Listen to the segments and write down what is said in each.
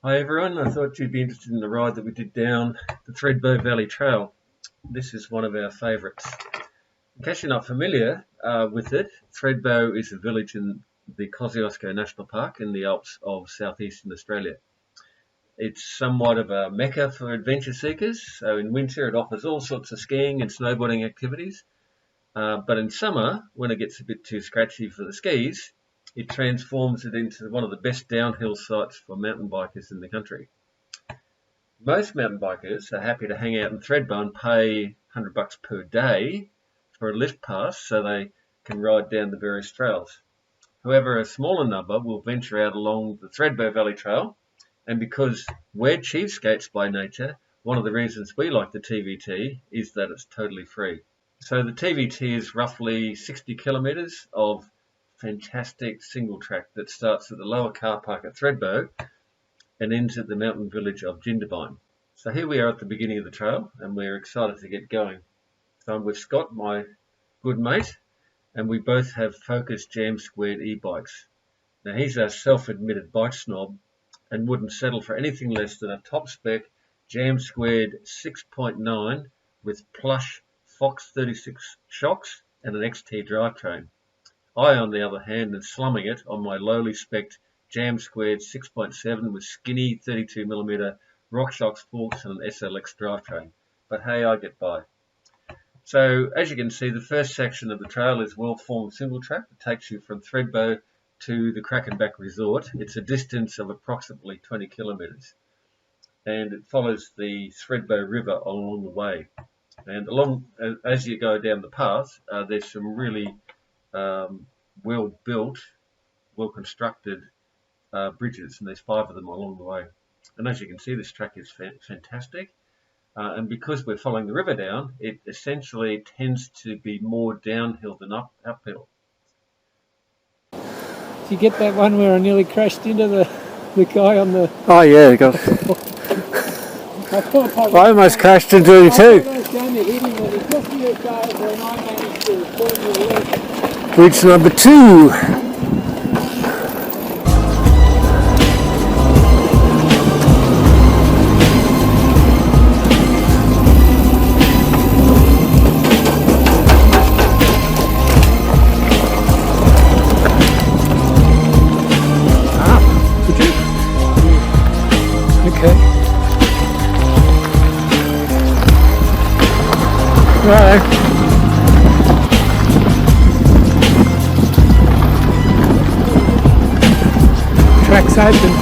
Hi everyone, I thought you'd be interested in the ride that we did down the Thredbo Valley Trail. This is one of our favourites. In case you're not familiar with it, Thredbo is a village in the Kosciuszko National Park in the Alps of southeastern Australia. It's somewhat of a mecca for adventure seekers, so in winter it offers all sorts of skiing and snowboarding activities, but in summer, when it gets a bit too scratchy for the skis, it transforms it into one of the best downhill sites for mountain bikers in the country. Most mountain bikers are happy to hang out in Thredbo and pay $100 per day for a lift pass so they can ride down the various trails. However, a smaller number will venture out along the Thredbo Valley Trail, and because we're cheapskates by nature, one of the reasons we like the TVT is that it's totally free. So the TVT is roughly 60 kilometres of fantastic single track that starts at the lower car park at Thredbo and ends at the mountain village of Jindabyne. So here we are at the beginning of the trail and we're excited to get going. So I'm with Scott, my good mate, and we both have Focus Jam2 e-bikes. Now he's a self-admitted bike snob and wouldn't settle for anything less than a top spec Jam2 6.9 with plush Fox 36 shocks and an XT drivetrain. I, on the other hand, am slumming it on my lowly spec'd Jam2 6.7 with skinny 32mm RockShox forks and an SLX drivetrain. But hey, I get by. So, as you can see, the first section of the trail is well-formed single track. It takes you from Thredbo to the Krakenback Resort. It's a distance of approximately 20 kilometres. And it follows the Thredbo River along the way. And as you go down the path, there's some really well-built, well-constructed bridges, and there's 5 of them along the way. And as you can see, this track is fantastic, and because we're following the river down, it essentially tends to be more downhill than uphill. Did you get that one where I nearly crashed into the guy on the... Oh yeah, got I almost crashed into him too. Bridge number 2. Right. Track's open.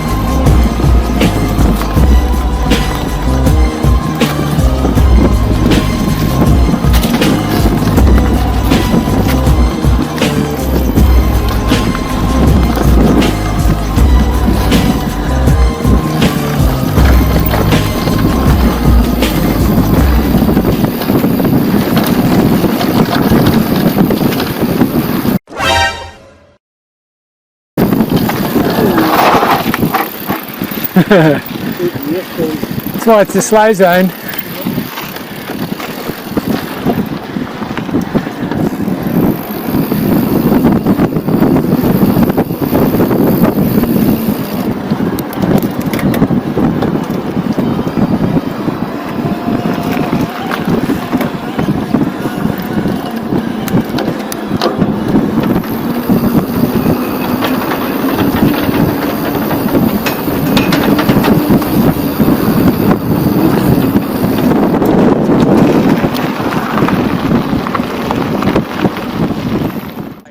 That's why it's a slow zone.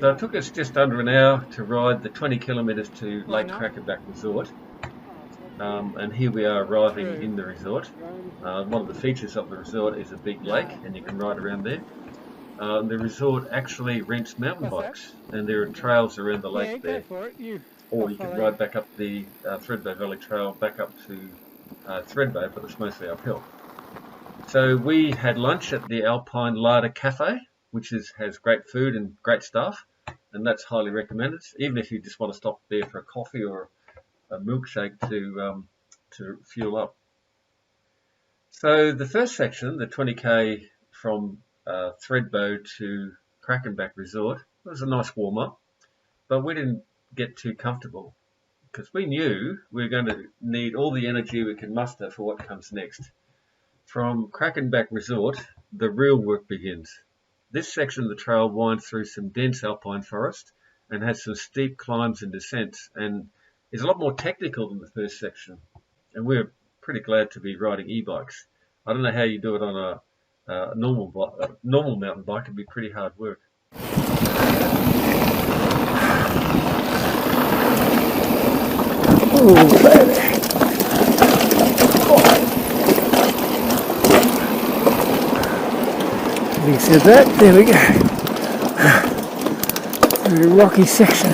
So it took us just under an hour to ride the 20 kilometres to Lake Krakenback Resort, and here we are arriving in the resort. One of the features of the resort is a big lake, and you can ride around there. The resort actually rents mountain bikes, and there are trails around the lake there, or you can ride back up the Thredbo Valley Trail back up to Thredbo, but it's mostly uphill. So we had lunch at the Alpine Larder Cafe, which has great food and great staff, and that's highly recommended, even if you just want to stop there for a coffee or a milkshake to fuel up. So the first section, the 20k from Thredbo to Krakenback Resort, was a nice warm-up, but we didn't get too comfortable because we knew we were going to need all the energy we can muster for what comes next. From Krakenback Resort, the real work begins. This section of the trail winds through some dense alpine forest and has some steep climbs and descents, and is a lot more technical than the first section. And we're pretty glad to be riding e-bikes. I don't know how you do it on a normal mountain bike. It'd be pretty hard work. Oh, baby. Having said that, there we go. Very rocky section.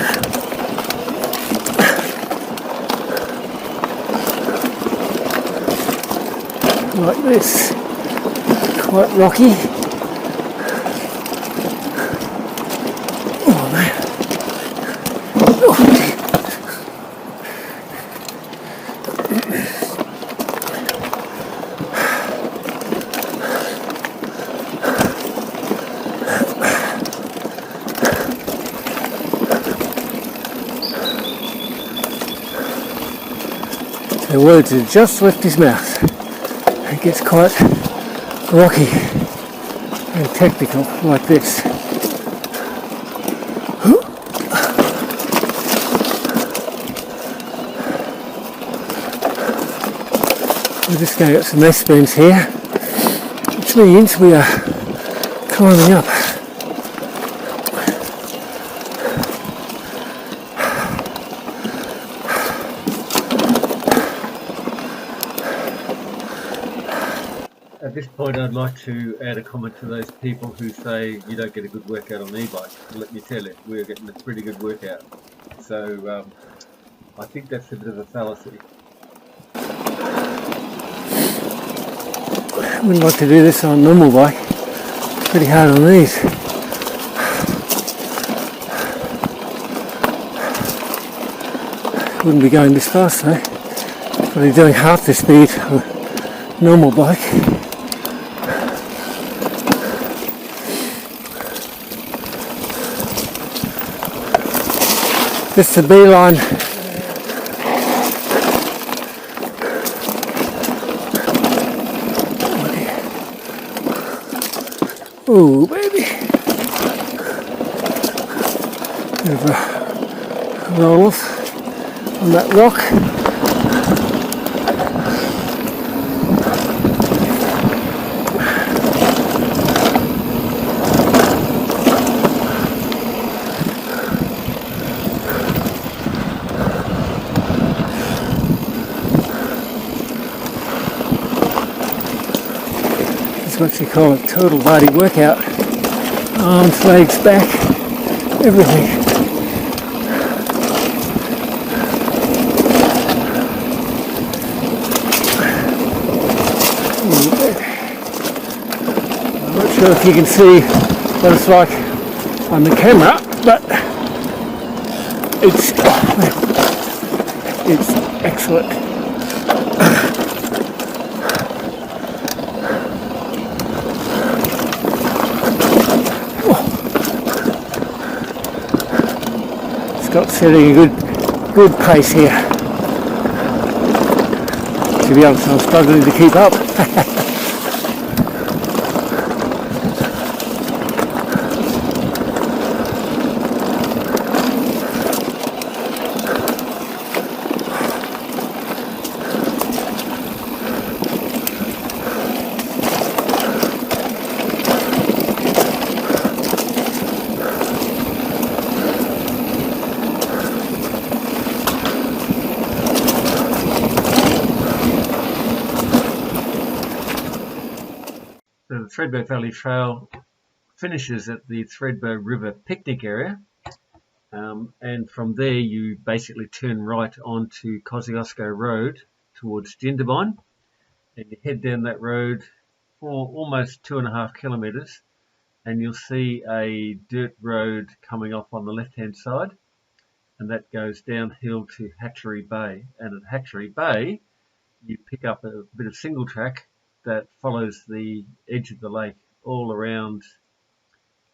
Like this. Quite rocky. Oh man. Oh. The words had just left his mouth. It gets quite rocky and technical like this. We're just going up some S-bends here, which means we are climbing up. At this point, I'd like to add a comment to those people who say you don't get a good workout on the e-bike. Let me tell you, we're getting a pretty good workout. So I think that's a bit of a fallacy. I wouldn't like to do this on a normal bike. It's pretty hard on these. Wouldn't be going this fast though. Probably doing half the speed of a normal bike. Just the beeline. Oh baby. Bit of a roll off on that rock. What you call a total body workout. Arms, legs, back, everything. I'm not sure if you can see what it's like on the camera, but it's excellent. Setting a good pace here. To be honest, I'm struggling to keep up. The Thredbo Valley Trail finishes at the Thredbo River picnic area, and from there you basically turn right onto Kosciuszko Road towards Jindabyne, and you head down that road for almost 2.5 kilometres, and you'll see a dirt road coming off on the left-hand side, and that goes downhill to Hatchery Bay. And at Hatchery Bay, you pick up a bit of single track that follows the edge of the lake all around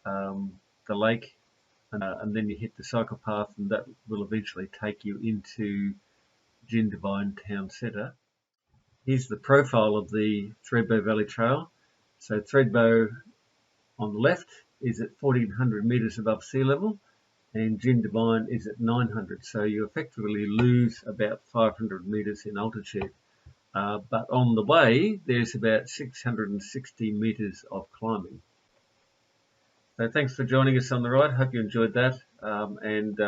the lake, and then you hit the cycle path, and that will eventually take you into Jindabyne town centre. Here's the profile of the Thredbo Valley Trail. So Thredbo on the left is at 1400 metres above sea level, and Jindabyne is at 900, so you effectively lose about 500 metres in altitude. But on the way, there's about 660 metres of climbing. So thanks for joining us on the ride. Hope you enjoyed that. And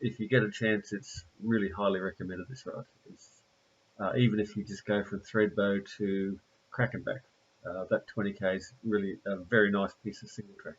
if you get a chance, it's really highly recommended, this ride. Even if you just go from Thredbo to Krakenback, that 20k is really a very nice piece of single track.